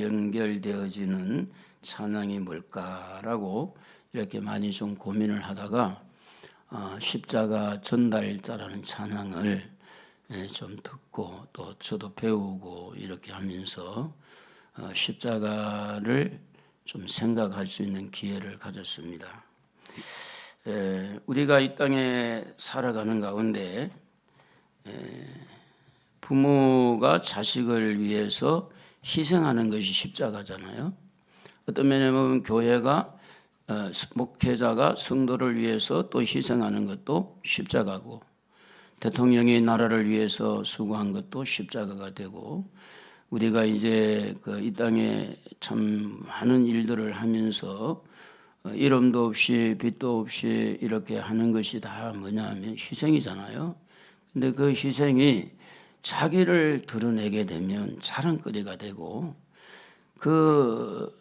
연결되어지는 찬양이 뭘까라고 이렇게 많이 좀 고민을 하다가 십자가 전달자라는 찬양을 좀 듣고 또 저도 배우고 이렇게 하면서 십자가를 좀 생각할 수 있는 기회를 가졌습니다. 우리가 이 땅에 살아가는 가운데 부모가 자식을 위해서 희생하는 것이 십자가잖아요. 어떤 면에 보면 교회가 목회자가 성도를 위해서 또 희생하는 것도 십자가고, 대통령이 나라를 위해서 수고한 것도 십자가가 되고, 우리가 이제 이 땅에 참 많은 일들을 하면서 이름도 없이 빛도 없이 이렇게 하는 것이 다 뭐냐면 희생이잖아요. 근데 그 희생이 자기를 드러내게 되면 자랑거리가 되고, 그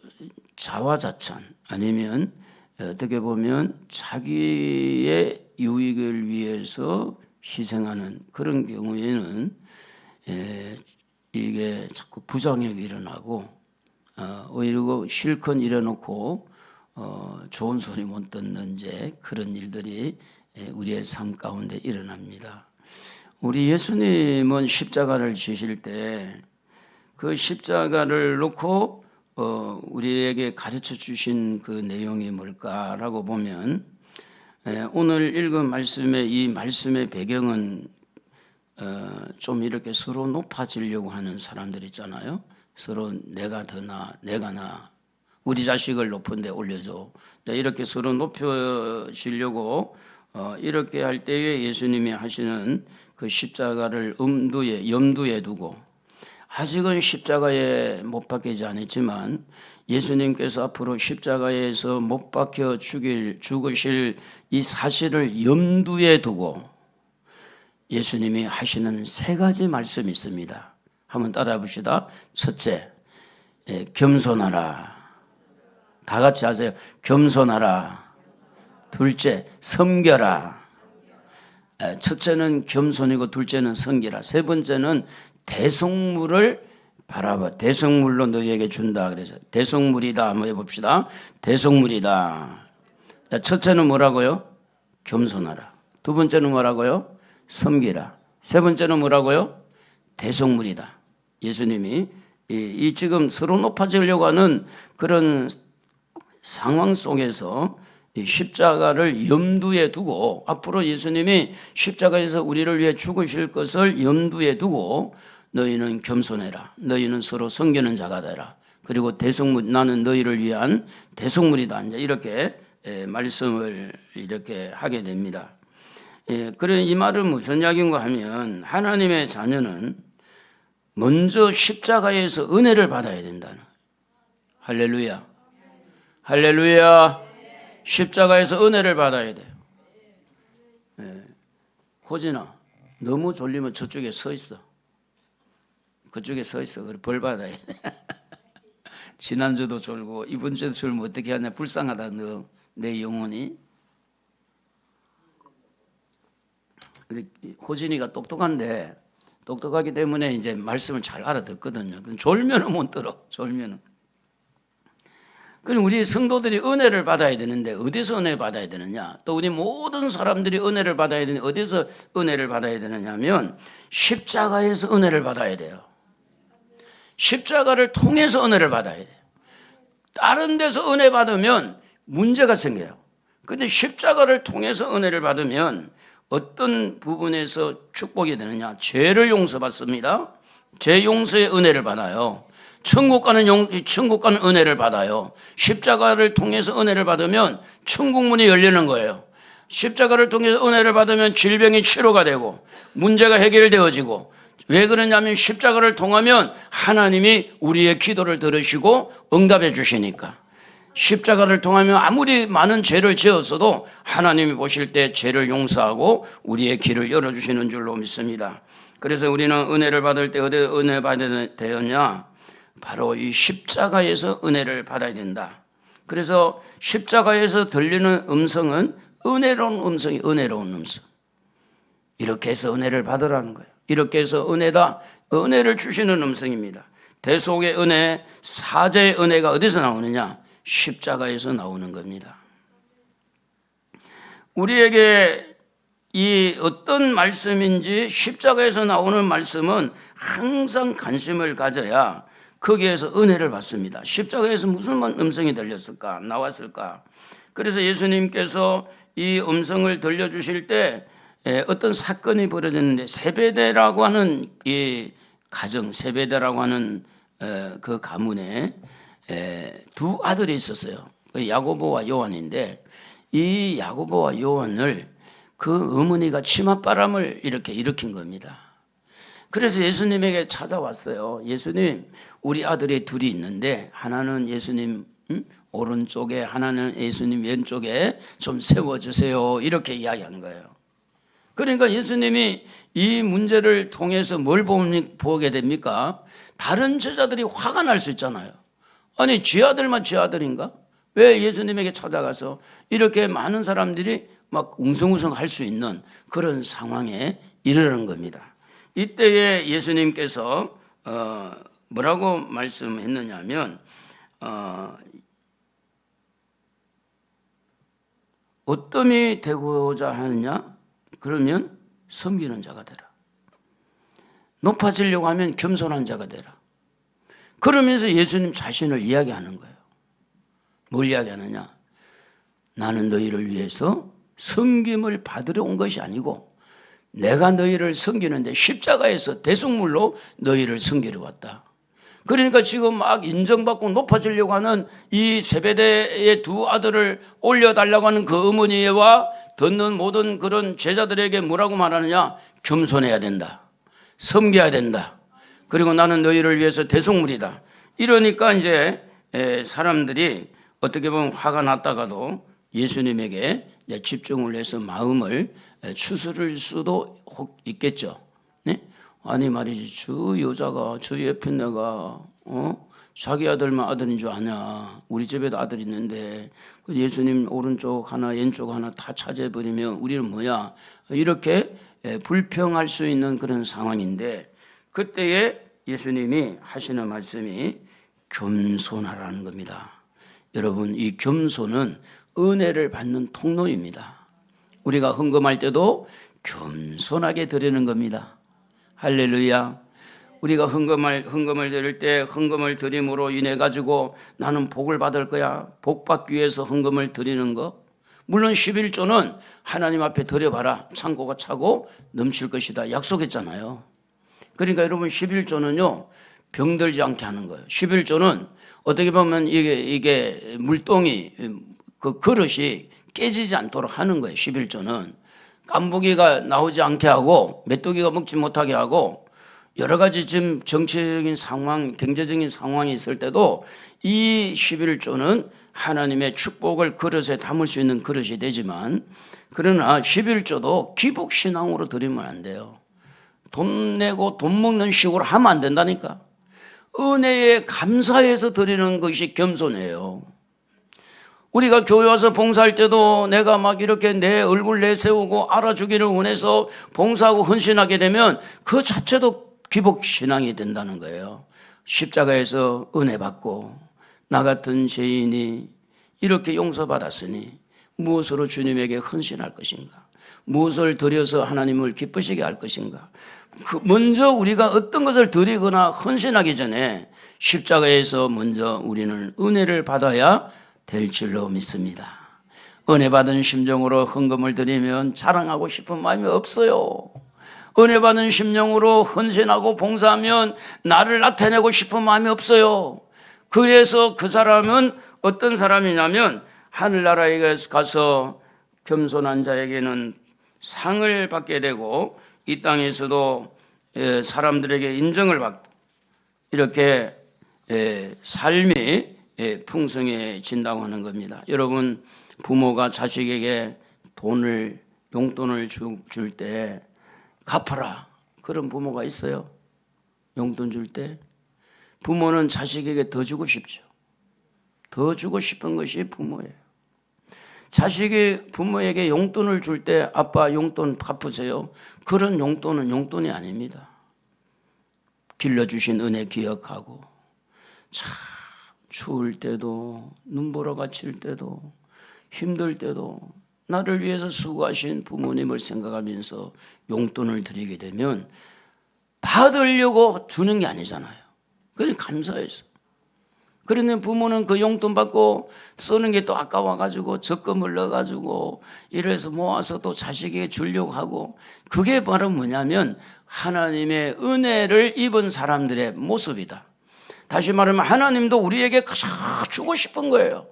자화자찬 아니면 어떻게 보면 자기의 유익을 위해서 희생하는 그런 경우에는 이게 자꾸 부정행위 일어나고, 오히려 실컷 일어놓고 좋은 소리 못 듣는 이제 그런 일들이 우리의 삶 가운데 일어납니다. 우리 예수님은 십자가를 지실 때 그 십자가를 놓고 우리에게 가르쳐 주신 그 내용이 뭘까라고 보면, 오늘 읽은 말씀의 이 말씀의 배경은 좀 이렇게 서로 높아지려고 하는 사람들 있잖아요. 서로 내가 더 나아, 내가 나아, 우리 자식을 높은 데 올려줘, 이렇게 서로 높여지려고 이렇게 할 때에 예수님이 하시는 그 십자가를 염두에 두고, 아직은 십자가에 못 박히지 않았지만 예수님께서 앞으로 십자가에서 못 박혀 죽으실 이 사실을 염두에 두고 예수님이 하시는 세 가지 말씀이 있습니다. 한번 따라해 봅시다. 첫째, 겸손하라. 다 같이 하세요. 겸손하라. 둘째, 섬겨라. 첫째는 겸손이고 둘째는 섬기라. 세 번째는 대속물을 바라봐. 대속물로 너희에게 준다. 그래서 대속물이다. 한번 해봅시다. 대속물이다. 첫째는 뭐라고요? 겸손하라. 두 번째는 뭐라고요? 섬기라. 세 번째는 뭐라고요? 대속물이다. 예수님이 이 지금 서로 높아지려고 하는 그런 상황 속에서 이 십자가를 염두에 두고, 앞으로 예수님이 십자가에서 우리를 위해 죽으실 것을 염두에 두고 너희는 겸손해라. 너희는 서로 섬기는 자가 되라. 그리고 대속물, 나는 너희를 위한 대속물이다. 이제 이렇게 말씀을 이렇게 하게 됩니다. 그래, 이 말은 무슨 이야기인가 하면, 하나님의 자녀는 먼저 십자가에서 은혜를 받아야 된다는. 할렐루야. 할렐루야. 십자가에서 은혜를 받아야 돼요. 호진아, 너무 졸리면 저쪽에 서 있어. 그쪽에 서 있어. 그래, 벌 받아야 돼. 지난주도 졸고 이번 주도 졸면 어떻게 하냐. 불쌍하다 너, 내 영혼이. 호진이가 똑똑한데, 똑똑하기 때문에 이제 말씀을 잘 알아듣거든요. 졸면은 못 들어. 졸면은. 그럼 우리 성도들이 은혜를 받아야 되는데 어디서 은혜 받아야 되느냐? 또 우리 모든 사람들이 은혜를 받아야 되는데 어디서 은혜를 받아야 되느냐 하면 십자가에서 은혜를 받아야 돼요. 십자가를 통해서 은혜를 받아야 돼요. 다른 데서 은혜 받으면 문제가 생겨요. 그런데 십자가를 통해서 은혜를 받으면 어떤 부분에서 축복이 되느냐? 죄를 용서받습니다. 죄 용서의 은혜를 받아요. 천국 가는 은혜를 받아요. 십자가를 통해서 은혜를 받으면 천국 문이 열리는 거예요. 십자가를 통해서 은혜를 받으면 질병이 치료가 되고 문제가 해결되어지고, 왜 그러냐면 십자가를 통하면 하나님이 우리의 기도를 들으시고 응답해 주시니까. 십자가를 통하면 아무리 많은 죄를 지었어도 하나님이 보실 때 죄를 용서하고 우리의 길을 열어주시는 줄로 믿습니다. 그래서 우리는 은혜를 받을 때 어디 은혜 받아야 되었냐? 바로 이 십자가에서 은혜를 받아야 된다. 그래서 십자가에서 들리는 음성은 은혜로운 음성이 은혜로운 음성. 이렇게 해서 은혜를 받으라는 거예요. 이렇게 해서 은혜다, 은혜를 주시는 음성입니다. 대속의 은혜, 사죄의 은혜가 어디서 나오느냐? 십자가에서 나오는 겁니다. 우리에게 이 어떤 말씀인지 십자가에서 나오는 말씀은 항상 관심을 가져야 거기에서 은혜를 받습니다. 십자가에서 무슨 음성이 들렸을까? 나왔을까? 그래서 예수님께서 이 음성을 들려주실 때 어떤 사건이 벌어졌는데 세베대라고 하는 이 가정, 세베대라고 하는 그 가문에 두 아들이 있었어요. 야고보와 요한인데 이 야고보와 요한을 그 어머니가 치맛바람을 이렇게 일으킨 겁니다. 그래서 예수님에게 찾아왔어요. 예수님, 우리 아들이 둘이 있는데 하나는 예수님 오른쪽에 하나는 예수님 왼쪽에 좀 세워주세요. 이렇게 이야기한 거예요. 그러니까 예수님이 이 문제를 통해서 뭘 보게 됩니까? 다른 제자들이 화가 날 수 있잖아요. 아니, 지 아들만 지 아들인가? 왜 예수님에게 찾아가서 이렇게 많은 사람들이 막 웅성웅성 할 수 있는 그런 상황에 이르는 겁니다. 이때에 예수님께서 뭐라고 말씀했느냐 하면 어떠함이 되고자 하느냐? 그러면 섬기는 자가 되라. 높아지려고 하면 겸손한 자가 되라. 그러면서 예수님 자신을 이야기하는 거예요. 뭘 이야기하느냐? 나는 너희를 위해서 섬김을 받으러 온 것이 아니고 내가 너희를 섬기는데 십자가에서 대속물로 너희를 섬기러 왔다. 그러니까 지금 막 인정받고 높아지려고 하는 이 세베대의 두 아들을 올려달라고 하는 그 어머니와 듣는 모든 그런 제자들에게 뭐라고 말하느냐? 겸손해야 된다. 섬겨야 된다. 그리고 나는 너희를 위해서 대속물이다. 이러니까 이제 사람들이 어떻게 보면 화가 났다가도 예수님에게 집중을 해서 마음을 추스를 수도 있겠죠. 네? 아니 말이지, 저 여자가 저 옆에 내가 자기 아들만 아들인 줄 아냐? 우리 집에도 아들 있는데 예수님 오른쪽 하나 왼쪽 하나 다 차지해버리면 우리는 뭐야? 이렇게 불평할 수 있는 그런 상황인데 그때에 예수님이 하시는 말씀이 겸손하라는 겁니다. 여러분, 이 겸손은 은혜를 받는 통로입니다. 우리가 헌금할 때도 겸손하게 드리는 겁니다. 할렐루야. 우리가 헌금을 드릴 때 헌금을 드림으로 인해 가지고 나는 복을 받을 거야, 복 받기 위해서 헌금을 드리는 거. 물론 11조는 하나님 앞에 드려봐라, 창고가 차고 넘칠 것이다 약속했잖아요. 그러니까 여러분 11조는요 병들지 않게 하는 거예요. 11조는 어떻게 보면 이게 물동이 그 그릇이 깨지지 않도록 하는 거예요. 11조는 깐부기가 나오지 않게 하고 메뚜기가 먹지 못하게 하고 여러 가지 지금 정치적인 상황, 경제적인 상황이 있을 때도 이 11조는 하나님의 축복을 그릇에 담을 수 있는 그릇이 되지만 그러나 11조도 기복신앙으로 드리면 안 돼요. 돈 내고 돈 먹는 식으로 하면 안 된다니까. 은혜에 감사해서 드리는 것이 겸손해요. 우리가 교회 와서 봉사할 때도 내가 막 이렇게 내 얼굴 내세우고 알아주기를 원해서 봉사하고 헌신하게 되면 그 자체도 기복신앙이 된다는 거예요. 십자가에서 은혜 받고 나 같은 죄인이 이렇게 용서받았으니 무엇으로 주님에게 헌신할 것인가? 무엇을 드려서 하나님을 기쁘시게 할 것인가? 먼저 우리가 어떤 것을 드리거나 헌신하기 전에 십자가에서 먼저 우리는 은혜를 받아야 될 줄로 믿습니다. 은혜 받은 심정으로 헌금을 드리면 자랑하고 싶은 마음이 없어요. 은혜 받은 심령으로 헌신하고 봉사하면 나를 나타내고 싶은 마음이 없어요. 그래서 그 사람은 어떤 사람이냐면 하늘나라에 가서 겸손한 자에게는 상을 받게 되고 이 땅에서도 사람들에게 인정을 받고 이렇게 삶이 풍성해진다고 하는 겁니다. 여러분, 부모가 자식에게 용돈을 줄 때 갚아라, 그런 부모가 있어요? 용돈 줄 때 부모는 자식에게 더 주고 싶죠. 더 주고 싶은 것이 부모예요. 자식이 부모에게 용돈을 줄 때 아빠 용돈 갚으세요, 그런 용돈은 용돈이 아닙니다. 길러주신 은혜 기억하고 참 추울 때도 눈보라 갇힐 때도 힘들 때도 나를 위해서 수고하신 부모님을 생각하면서 용돈을 드리게 되면 받으려고 주는 게 아니잖아요. 그냥 감사해서. 그런데 부모는 그 용돈 받고 쓰는 게 또 아까워가지고 적금을 넣어가지고 이래서 모아서 또 자식에게 주려고 하고, 그게 바로 뭐냐면 하나님의 은혜를 입은 사람들의 모습이다. 다시 말하면 하나님도 우리에게 가장 주고 싶은 거예요.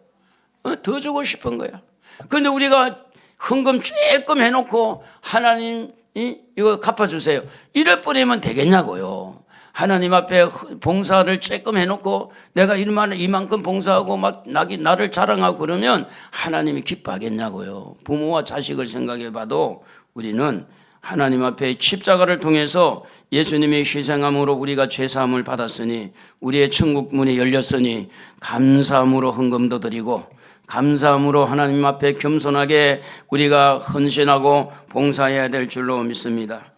더 주고 싶은 거야. 그런데 우리가 헌금 조금 해놓고 하나님 이거 갚아주세요 이래 버리면 되겠냐고요. 하나님 앞에 봉사를 조금 해놓고 내가 이만큼 봉사하고 막 나를 자랑하고 그러면 하나님이 기뻐하겠냐고요. 부모와 자식을 생각해 봐도 우리는 하나님 앞에 십자가를 통해서 예수님의 희생함으로 우리가 죄사함을 받았으니 우리의 천국 문이 열렸으니 감사함으로 헌금도 드리고 감사함으로 하나님 앞에 겸손하게 우리가 헌신하고 봉사해야 될 줄로 믿습니다.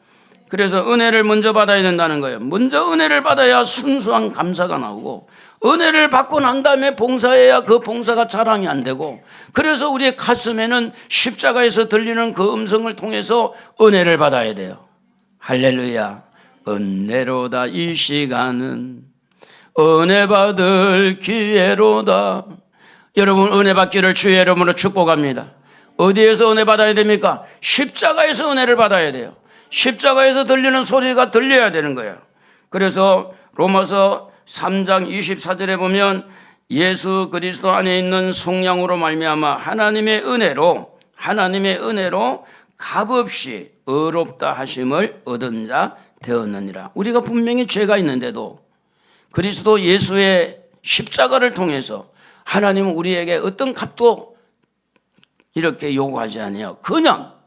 그래서 은혜를 먼저 받아야 된다는 거예요. 먼저 은혜를 받아야 순수한 감사가 나오고, 은혜를 받고 난 다음에 봉사해야 그 봉사가 자랑이 안 되고, 그래서 우리의 가슴에는 십자가에서 들리는 그 음성을 통해서 은혜를 받아야 돼요. 할렐루야. 은혜로다 이 시간은 은혜 받을 기회로다. 여러분 은혜 받기를 주의 이름으로 축복합니다. 어디에서 은혜 받아야 됩니까? 십자가에서 은혜를 받아야 돼요. 십자가에서 들리는 소리가 들려야 되는 거예요. 그래서 로마서 3장 24절에 보면 예수 그리스도 안에 있는 성령으로 말미암아 하나님의 은혜로 값없이 의롭다 하심을 얻은 자 되었느니라. 우리가 분명히 죄가 있는데도 그리스도 예수의 십자가를 통해서 하나님은 우리에게 어떤 값도 이렇게 요구하지 않아요. 그냥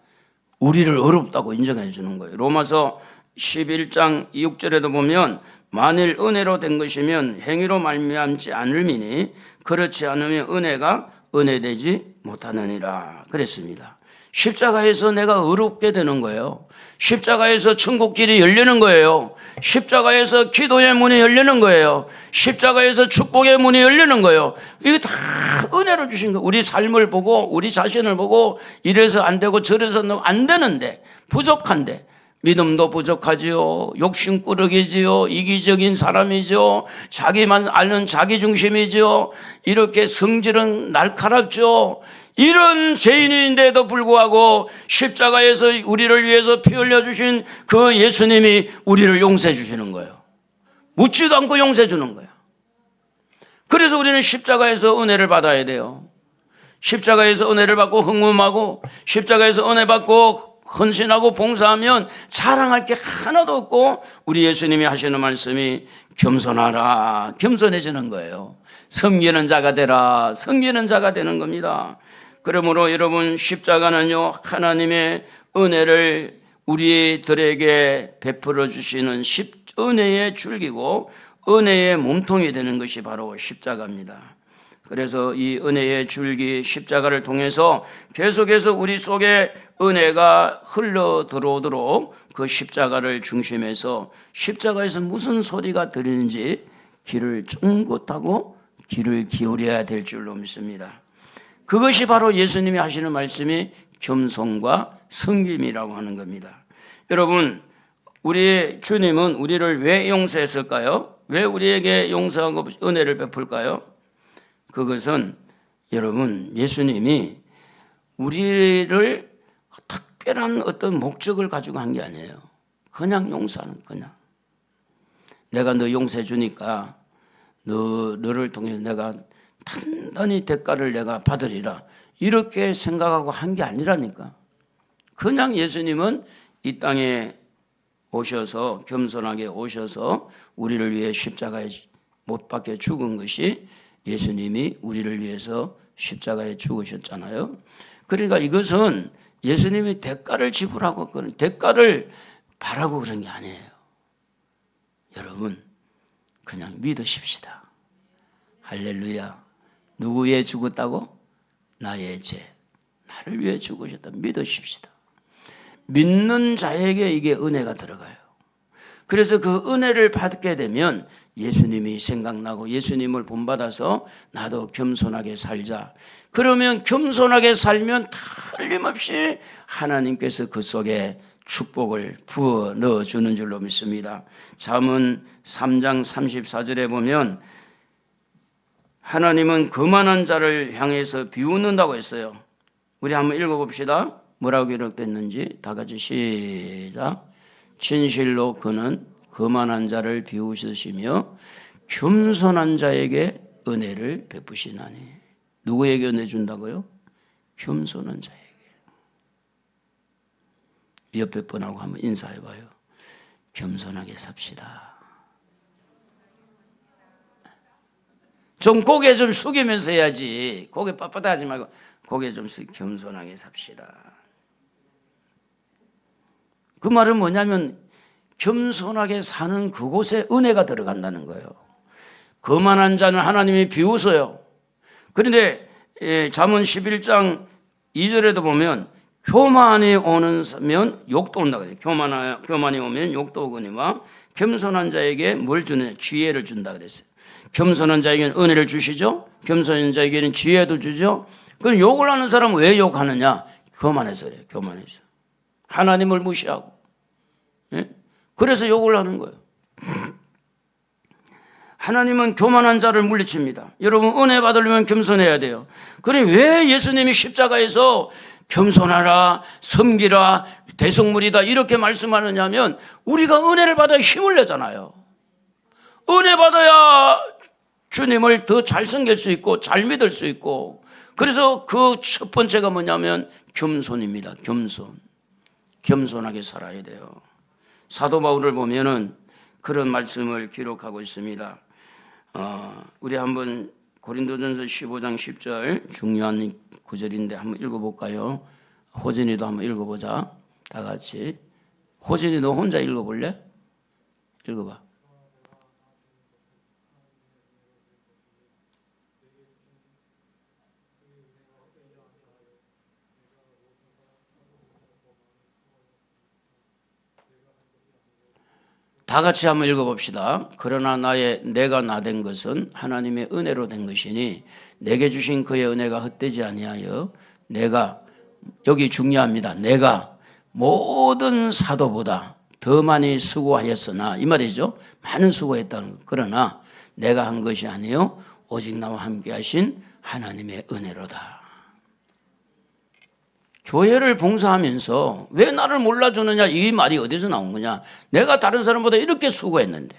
우리를 어렵다고 인정해 주는 거예요. 로마서 11장 6절에도 보면 만일 은혜로 된 것이면 행위로 말미암지 않을미니 그렇지 않으면 은혜가 은혜되지 못하느니라 그랬습니다. 십자가에서 내가 어렵게 되는 거예요. 십자가에서 천국길이 열리는 거예요. 십자가에서 기도의 문이 열리는 거예요. 십자가에서 축복의 문이 열리는 거예요. 이게 다 은혜로 주신 거예요. 우리 삶을 보고 우리 자신을 보고 이래서 안 되고 저래서 안 되는데, 부족한데, 믿음도 부족하지요. 욕심꾸러기지요. 이기적인 사람이죠. 자기만 아는 자기중심이죠. 이렇게 성질은 날카롭죠. 이런 죄인인데도 불구하고 십자가에서 우리를 위해서 피 흘려주신 그 예수님이 우리를 용서해 주시는 거예요. 묻지도 않고 용서해 주는 거예요. 그래서 우리는 십자가에서 은혜를 받아야 돼요. 십자가에서 은혜를 받고 흥분하고 십자가에서 은혜 받고 헌신하고 봉사하면 자랑할 게 하나도 없고, 우리 예수님이 하시는 말씀이 겸손하라, 겸손해지는 거예요. 섬기는 자가 되라, 섬기는 자가 되는 겁니다. 그러므로 여러분 십자가는요 하나님의 은혜를 우리들에게 베풀어 주시는 은혜의 줄기고 은혜의 몸통이 되는 것이 바로 십자가입니다. 그래서 이 은혜의 줄기 십자가를 통해서 계속해서 우리 속에 은혜가 흘러 들어오도록 그 십자가를 중심해서 십자가에서 무슨 소리가 들리는지 귀를 쫑긋하고 귀를 기울여야 될 줄로 믿습니다. 그것이 바로 예수님이 하시는 말씀이 겸손과 섬김이라고 하는 겁니다. 여러분, 우리 주님은 우리를 왜 용서했을까요? 왜 우리에게 용서하고 은혜를 베풀까요? 그것은 여러분, 예수님이 우리를 특별한 어떤 목적을 가지고 한 게 아니에요. 그냥 용서하는, 그냥. 내가 너 용서해 주니까 너를 통해서 내가 단단히 대가를 내가 받으리라, 이렇게 생각하고 한 게 아니라니까. 그냥 예수님은 이 땅에 오셔서 겸손하게 오셔서 우리를 위해 십자가에 못 박혀 죽은 것이, 예수님이 우리를 위해서 십자가에 죽으셨잖아요. 그러니까 이것은 예수님이 대가를 지불하고 대가를 바라고 그런 게 아니에요. 여러분 그냥 믿으십시다. 할렐루야. 누구 위해 죽었다고? 나의 죄, 나를 위해 죽으셨다. 믿으십시다. 믿는 자에게 이게 은혜가 들어가요. 그래서 그 은혜를 받게 되면 예수님이 생각나고 예수님을 본받아서 나도 겸손하게 살자. 그러면 겸손하게 살면 틀림없이 하나님께서 그 속에 축복을 부어 넣어주는 줄로 믿습니다. 잠언 3장 34절에 보면 하나님은 거만한 자를 향해서 비웃는다고 했어요. 우리 한번 읽어봅시다. 뭐라고 기록됐는지 다 같이 시작. 진실로 그는 거만한 자를 비웃으시며 겸손한 자에게 은혜를 베푸시나니. 누구에게 은혜 준다고요? 겸손한 자에게. 옆에 분하고 한번 인사해봐요. 겸손하게 삽시다. 좀 고개 좀 숙이면서 해야지. 고개 빳빳하지 말고 고개 좀 숙이고 겸손하게 삽시다. 그 말은 뭐냐면 겸손하게 사는 그곳에 은혜가 들어간다는 거예요. 거만한 자는 하나님이 비웃어요. 그런데 잠언 11장 2절에도 보면 교만이 오면 욕도 온다 그래요. 교만이 오면 욕도 오거니와 겸손한 자에게 뭘 주느냐? 지혜를 준다 그랬어요. 겸손한 자에게는 은혜를 주시죠. 겸손한 자에게는 지혜도 주죠. 그럼 욕을 하는 사람은 왜 욕하느냐? 교만해서 그래요. 교만해서. 하나님을 무시하고. 예? 그래서 욕을 하는 거예요. 하나님은 교만한 자를 물리칩니다. 여러분 은혜 받으려면 겸손해야 돼요. 그래 왜 예수님이 십자가에서 겸손하라, 섬기라, 대속물이다 이렇게 말씀하느냐면 우리가 은혜를 받아야 힘을 내잖아요. 은혜 받아야 주님을 더 잘 섬길 수 있고 잘 믿을 수 있고. 그래서 그 첫 번째가 뭐냐면 겸손입니다. 겸손하게 살아야 돼요. 사도 바울을 보면은 그런 말씀을 기록하고 있습니다. 우리 한번 고린도전서 15장 10절 중요한 구절인데 한번 읽어볼까요? 호진이도 한번 읽어보자. 다 같이. 호진이 너 혼자 읽어볼래? 읽어봐. 다 같이 한번 읽어봅시다. 그러나 내가 나 된 것은 하나님의 은혜로 된 것이니 내게 주신 그의 은혜가 헛되지 아니하여 내가, 여기 중요합니다. 내가 모든 사도보다 더 많이 수고하였으나, 이 말이죠. 많은 수고했다는 것. 그러나 내가 한 것이 아니요 오직 나와 함께 하신 하나님의 은혜로다. 교회를 봉사하면서 왜 나를 몰라주느냐, 이 말이 어디서 나온 거냐. 내가 다른 사람보다 이렇게 수고했는데,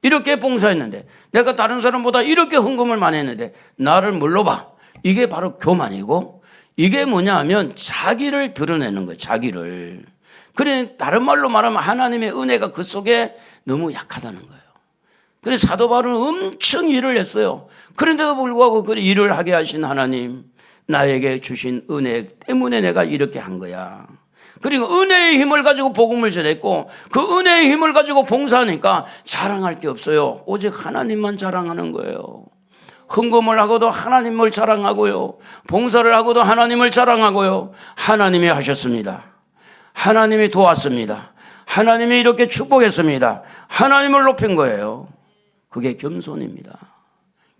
이렇게 봉사했는데, 내가 다른 사람보다 이렇게 헌금을 많이 했는데 나를 몰라봐. 이게 바로 교만이고, 이게 뭐냐 하면 자기를 드러내는 거예요. 자기를. 그래 다른 말로 말하면 하나님의 은혜가 그 속에 너무 약하다는 거예요. 그래서 사도 바울은 엄청 일을 했어요. 그런데도 불구하고 그 일을 하게 하신 하나님, 나에게 주신 은혜 때문에 내가 이렇게 한 거야. 그리고 은혜의 힘을 가지고 복음을 전했고 그 은혜의 힘을 가지고 봉사하니까 자랑할 게 없어요. 오직 하나님만 자랑하는 거예요. 헌금을 하고도 하나님을 자랑하고요. 봉사를 하고도 하나님을 자랑하고요. 하나님이 하셨습니다. 하나님이 도왔습니다. 하나님이 이렇게 축복했습니다. 하나님을 높인 거예요. 그게 겸손입니다.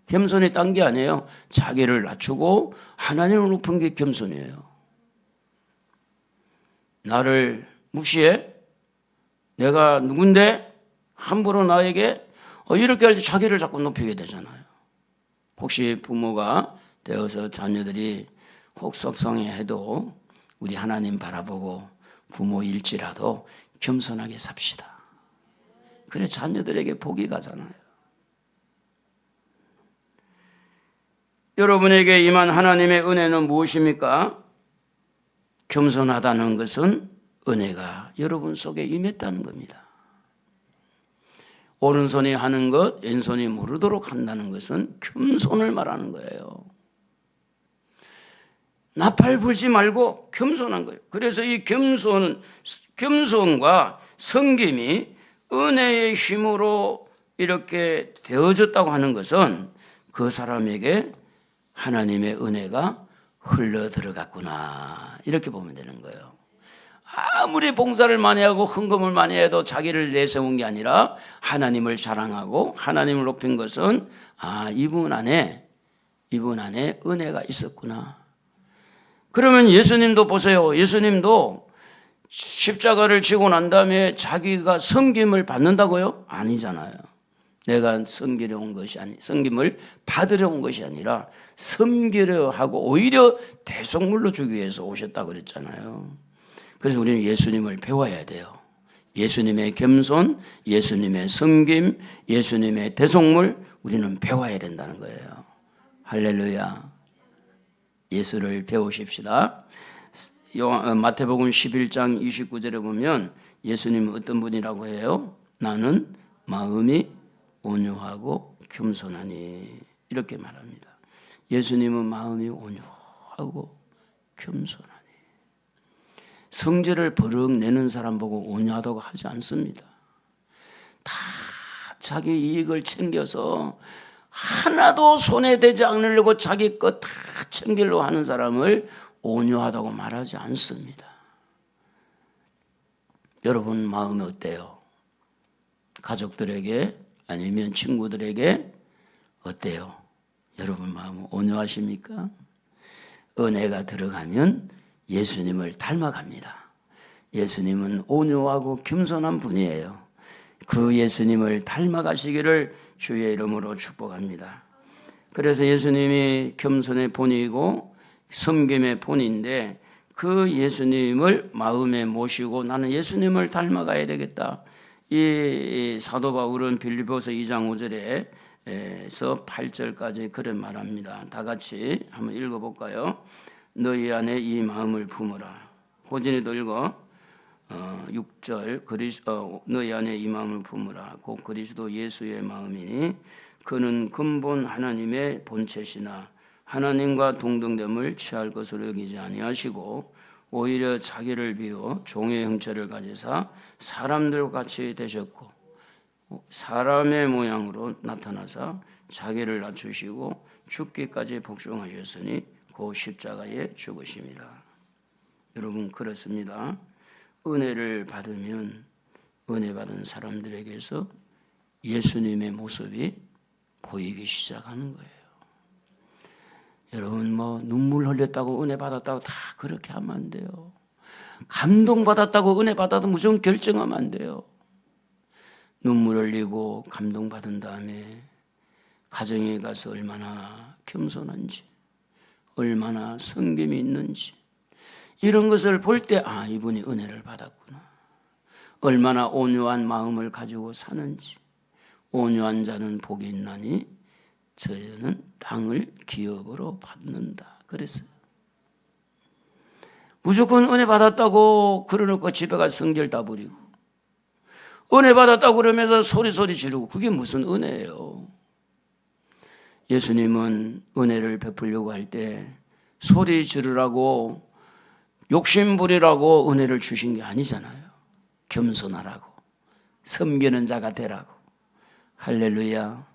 겸손이 딴 게 아니에요. 자기를 낮추고 하나님을 높은 게 겸손이에요. 나를 무시해? 내가 누군데? 함부로 나에게? 이렇게 할 때 자기를 자꾸 높이게 되잖아요. 혹시 부모가 되어서 자녀들이 혹 속상해해도 우리 하나님 바라보고 부모일지라도 겸손하게 삽시다. 그래 자녀들에게 복이 가잖아요. 여러분에게 임한 하나님의 은혜는 무엇입니까? 겸손하다는 것은 은혜가 여러분 속에 임했다는 겁니다. 오른손이 하는 것, 왼손이 모르도록 한다는 것은 겸손을 말하는 거예요. 나팔 불지 말고 겸손한 거예요. 그래서 이 겸손과 섬김이 은혜의 힘으로 이렇게 되어졌다고 하는 것은 그 사람에게 하나님의 은혜가 흘러 들어갔구나, 이렇게 보면 되는 거예요. 아무리 봉사를 많이 하고 헌금을 많이 해도 자기를 내세운 게 아니라 하나님을 자랑하고 하나님을 높인 것은 이분 안에 은혜가 있었구나. 그러면 예수님도 보세요. 예수님도 십자가를 지고 난 다음에 자기가 섬김을 받는다고요? 아니잖아요. 내가 섬기려 온 것이 섬김을 받으려 온 것이 아니라 섬기려 하고 오히려 대속물로 주기 위해서 오셨다고 그랬잖아요. 그래서 우리는 예수님을 배워야 돼요. 예수님의 겸손, 예수님의 섬김, 예수님의 대속물 우리는 배워야 된다는 거예요. 할렐루야. 예수를 배우십시다. 마태복음 11장 29절에 보면 예수님은 어떤 분이라고 해요? 나는 마음이 온유하고 겸손하니, 이렇게 말합니다. 예수님은 마음이 온유하고 겸손하니. 성질을 버럭 내는 사람 보고 온유하다고 하지 않습니다. 다 자기 이익을 챙겨서 하나도 손해되지 않으려고 자기 것 다 챙기려고 하는 사람을 온유하다고 말하지 않습니다. 여러분 마음이 어때요? 가족들에게 아니면 친구들에게 어때요? 여러분 마음은 온유하십니까? 은혜가 들어가면 예수님을 닮아갑니다. 예수님은 온유하고 겸손한 분이에요. 그 예수님을 닮아가시기를 주의 이름으로 축복합니다. 그래서 예수님이 겸손의 본이고 섬김의 본인데 그 예수님을 마음에 모시고 나는 예수님을 닮아가야 되겠다. 이 사도 바울은 빌립보서 2장 5절에서 8절까지 그런 말합니다. 다 같이 한번 읽어볼까요? 너희 안에 이 마음을 품어라. 고진이도 읽어. 6절 너희 안에 이 마음을 품으라. 곧 그리스도 예수의 마음이니 그는 근본 하나님의 본체시나 하나님과 동등됨을 취할 것으로 여기지 아니하시고 오히려 자기를 비워 종의 형체를 가지사 사람들과 같이 되셨고 사람의 모양으로 나타나사 자기를 낮추시고 죽기까지 복종하셨으니 그 십자가에 죽으심이라. 여러분 그렇습니다. 은혜를 받으면 은혜 받은 사람들에게서 예수님의 모습이 보이기 시작하는 거예요. 여러분 눈물 흘렸다고 은혜 받았다고 다 그렇게 하면 안 돼요. 감동 받았다고 은혜 받아도 무조건 결정하면 안 돼요. 눈물 흘리고 감동 받은 다음에 가정에 가서 얼마나 겸손한지 얼마나 섬김이 있는지 이런 것을 볼 때 이분이 은혜를 받았구나. 얼마나 온유한 마음을 가지고 사는지. 온유한 자는 복이 있나니 저희는 땅을 기업으로 받는다 그랬어요. 무조건 은혜 받았다고 그러놓고 집에 가서 성질 다 부리고 은혜 받았다고 그러면서 소리 지르고 그게 무슨 은혜예요. 예수님은 은혜를 베풀려고 할 때 소리 지르라고 욕심 부리라고 은혜를 주신 게 아니잖아요. 겸손하라고 섬기는 자가 되라고. 할렐루야.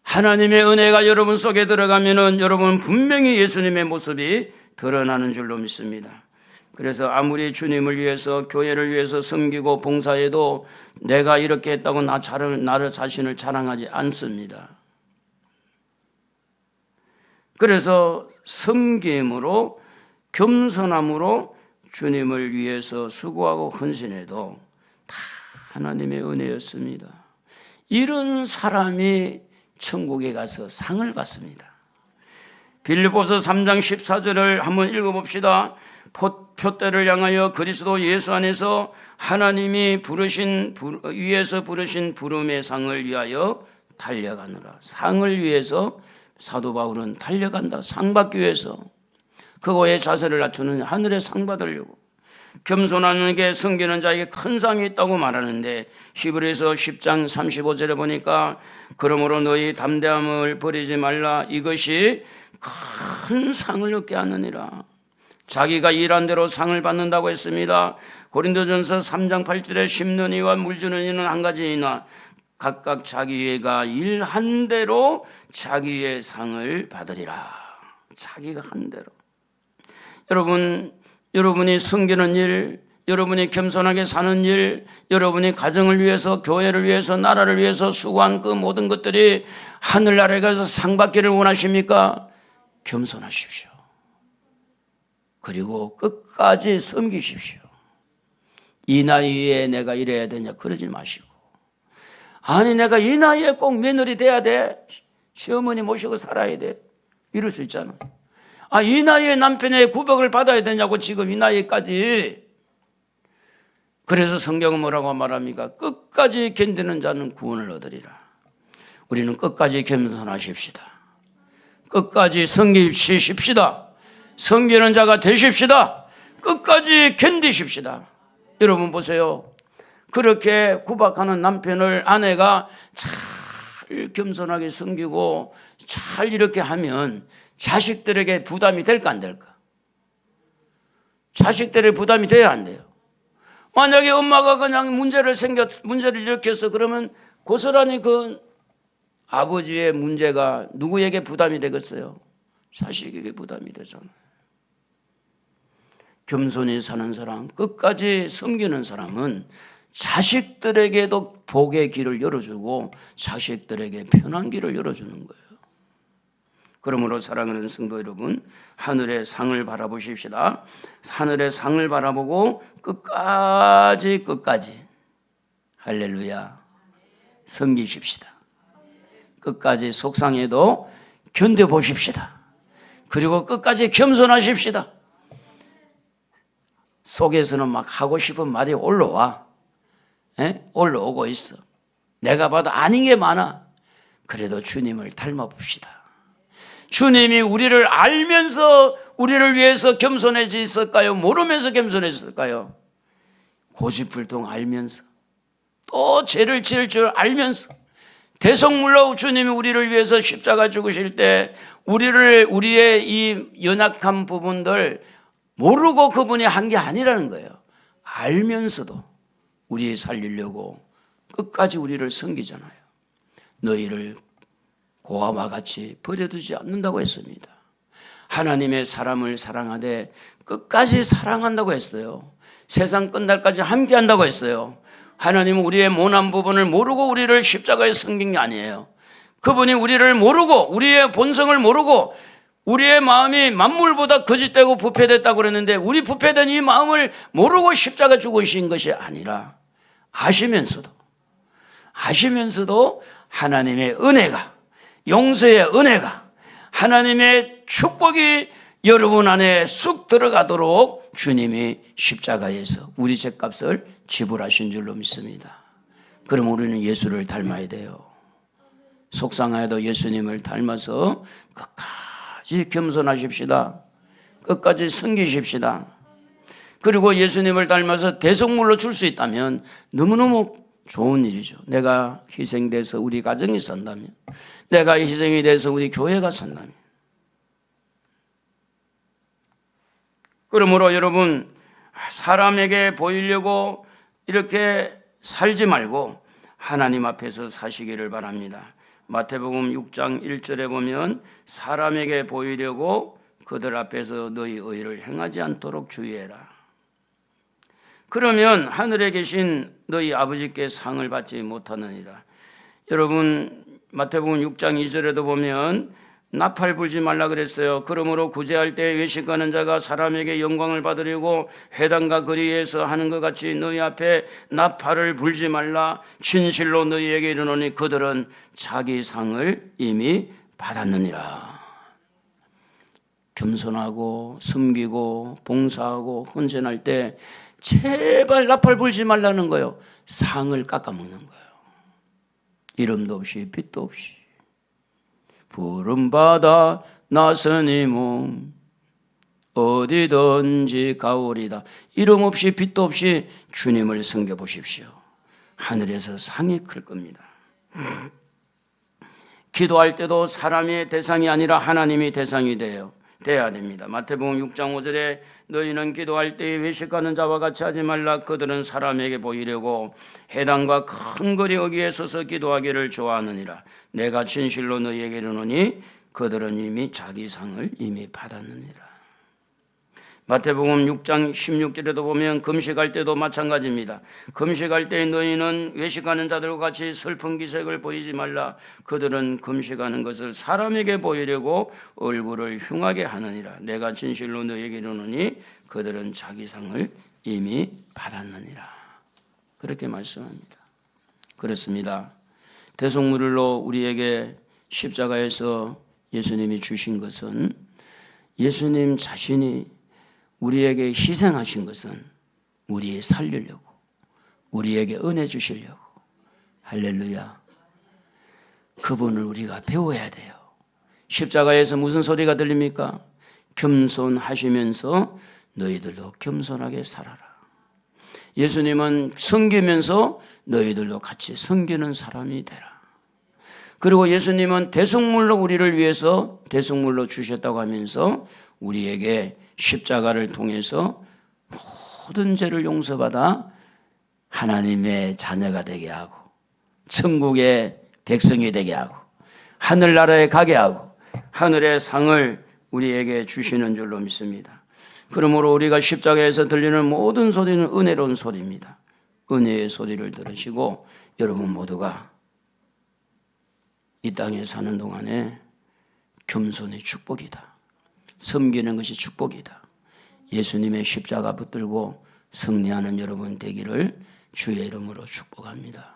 하나님의 은혜가 여러분 속에 들어가면은 여러분 분명히 예수님의 모습이 드러나는 줄로 믿습니다. 그래서 아무리 주님을 위해서 교회를 위해서 섬기고 봉사해도 내가 이렇게 했다고 나를 자신을 자랑하지 않습니다. 그래서 섬김으로 겸손함으로 주님을 위해서 수고하고 헌신해도 다 하나님의 은혜였습니다. 이런 사람이 천국에 가서 상을 받습니다. 빌립보서 3장 14절을 한번 읽어봅시다. 표대를 향하여 그리스도 예수 안에서 하나님이 위에서 부르신 부름의 상을 위하여 달려가느라. 상을 위해서 사도 바울은 달려간다. 상 받기 위해서. 그거의 자세를 낮추는 하늘의 상 받으려고. 겸손한 게 섬기는 자에게 큰 상이 있다고 말하는데 히브리서 10장 35절에 보니까 그러므로 너희 담대함을 버리지 말라. 이것이 큰 상을 얻게 하느니라. 자기가 일한 대로 상을 받는다고 했습니다. 고린도전서 3장 8절에 심는 이와 물 주는 이는 한 가지이나 각각 자기가 일한 대로 자기의 상을 받으리라. 자기가 한 대로. 여러분이 섬기는 일, 여러분이 겸손하게 사는 일, 여러분이 가정을 위해서, 교회를 위해서, 나라를 위해서 수고한 그 모든 것들이 하늘나라에 가서 상 받기를 원하십니까? 겸손하십시오. 그리고 끝까지 섬기십시오. 이 나이에 내가 이래야 되냐 그러지 마시고, 아니 내가 이 나이에 꼭 며느리 돼야 돼, 시어머니 모시고 살아야 돼, 이럴 수 있잖아. 아, 이 나이에 남편의 구박을 받아야 되냐고 지금 이 나이까지. 그래서 성경은 뭐라고 말합니까? 끝까지 견디는 자는 구원을 얻으리라. 우리는 끝까지 겸손하십시다. 끝까지 섬기십시다. 섬기는 자가 되십시다. 끝까지 견디십시다. 여러분 보세요. 그렇게 구박하는 남편을 아내가 잘 겸손하게 섬기고 잘 이렇게 하면 자식들에게 부담이 될까 안 될까? 자식들의 부담이 돼야 안 돼요. 만약에 엄마가 그냥 문제를 일으켰어, 그러면 고스란히 그 아버지의 문제가 누구에게 부담이 되겠어요? 자식에게 부담이 되잖아요. 겸손히 사는 사람, 끝까지 섬기는 사람은 자식들에게도 복의 길을 열어주고 자식들에게 편한 길을 열어주는 거예요. 그러므로 사랑하는 성도 여러분, 하늘의 상을 바라보십시다. 하늘의 상을 바라보고 끝까지 할렐루야 섬기십시다. 끝까지 속상해도 견뎌보십시다. 그리고 끝까지 겸손하십시다. 속에서는 막 하고 싶은 말이 올라와. 올라오고 있어. 내가 봐도 아닌 게 많아. 그래도 주님을 닮아봅시다. 주님이 우리를 알면서 우리를 위해서 겸손해졌을까요? 모르면서 겸손해졌을까요? 고집불통 알면서, 또 죄를 지을 줄 알면서, 대성물로 주님이 우리를 위해서 십자가 죽으실 때 우리의 이 연약한 부분들 모르고 그분이 한 게 아니라는 거예요. 알면서도 우리 살리려고 끝까지 우리를 섬기잖아요. 너희를 고아와 같이 버려두지 않는다고 했습니다. 하나님의 사람을 사랑하되 끝까지 사랑한다고 했어요. 세상 끝날까지 함께한다고 했어요. 하나님은 우리의 모난 부분을 모르고 우리를 십자가에 섬긴 게 아니에요. 그분이 우리를 모르고, 우리의 본성을 모르고, 우리의 마음이 만물보다 거짓되고 부패됐다고 그랬는데 우리 부패된 이 마음을 모르고 십자가 죽으신 것이 아니라 아시면서도 하나님의 은혜가, 용서의 은혜가, 하나님의 축복이 여러분 안에 쑥 들어가도록 주님이 십자가에서 우리 죄값을 지불하신 줄로 믿습니다. 그럼 우리는 예수를 닮아야 돼요. 속상해도 예수님을 닮아서 끝까지 겸손하십시다. 끝까지 섬기십시다. 그리고 예수님을 닮아서 대속물로 줄 수 있다면 너무너무 좋은 일이죠. 내가 희생돼서 우리 가정이 산다면, 내가 희생이 돼서 우리 교회가 산다면. 그러므로 여러분, 사람에게 보이려고 이렇게 살지 말고 하나님 앞에서 사시기를 바랍니다. 마태복음 6장 1절에 보면 사람에게 보이려고 그들 앞에서 너희 의를 행하지 않도록 주의해라. 그러면 하늘에 계신 너희 아버지께 상을 받지 못하느니라. 여러분, 마태복음 6장 2절에도 보면 나팔 불지 말라 그랬어요. 그러므로 구제할 때 외식하는 자가 사람에게 영광을 받으려고 회당과 거리에서 하는 것 같이 너희 앞에 나팔을 불지 말라. 진실로 너희에게 이르노니 그들은 자기 상을 이미 받았느니라. 겸손하고 섬기고 봉사하고 헌신할 때 제발 나팔 불지 말라는 거예요. 상을 깎아먹는 거예요. 이름도 없이 빛도 없이 부름받아 나서니 몸 어디든지 가오리다. 이름 없이 빛도 없이 주님을 섬겨보십시오. 하늘에서 상이 클 겁니다. 기도할 때도 사람의 대상이 아니라 하나님이 대상이 돼야 됩니다. 마태복음 6장 5절에 너희는 기도할 때 외식하는 자와 같이 하지 말라. 그들은 사람에게 보이려고 회당과 큰 거리 어귀에 서서 기도하기를 좋아하느니라. 내가 진실로 너희에게 이르노니 그들은 이미 자기 상을 이미 받았느니라. 마태복음 6장 16절에도 보면 금식할 때도 마찬가지입니다. 금식할 때 너희는 외식하는 자들과 같이 슬픈 기색을 보이지 말라. 그들은 금식하는 것을 사람에게 보이려고 얼굴을 흉하게 하느니라. 내가 진실로 너희에게 이르노니 그들은 자기 상을 이미 받았느니라. 그렇게 말씀합니다. 그렇습니다. 대속물로 우리에게 십자가에서 예수님이 주신 것은 예수님 자신이 우리에게 희생하신 것은 우리 살리려고, 우리에게 은혜 주시려고. 할렐루야. 그분을 우리가 배워야 돼요. 십자가에서 무슨 소리가 들립니까? 겸손하시면서 너희들도 겸손하게 살아라. 예수님은 섬기면서 너희들도 같이 섬기는 사람이 되라. 그리고 예수님은 대속물로 우리를 위해서 대속물로 주셨다고 하면서 우리에게 십자가를 통해서 모든 죄를 용서받아 하나님의 자녀가 되게 하고 천국의 백성이 되게 하고 하늘나라에 가게 하고 하늘의 상을 우리에게 주시는 줄로 믿습니다. 그러므로 우리가 십자가에서 들리는 모든 소리는 은혜로운 소리입니다. 은혜의 소리를 들으시고 여러분 모두가 이 땅에 사는 동안에 겸손의 축복이다. 섬기는 것이 축복이다. 예수님의 십자가 붙들고 승리하는 여러분 되기를 주의 이름으로 축복합니다.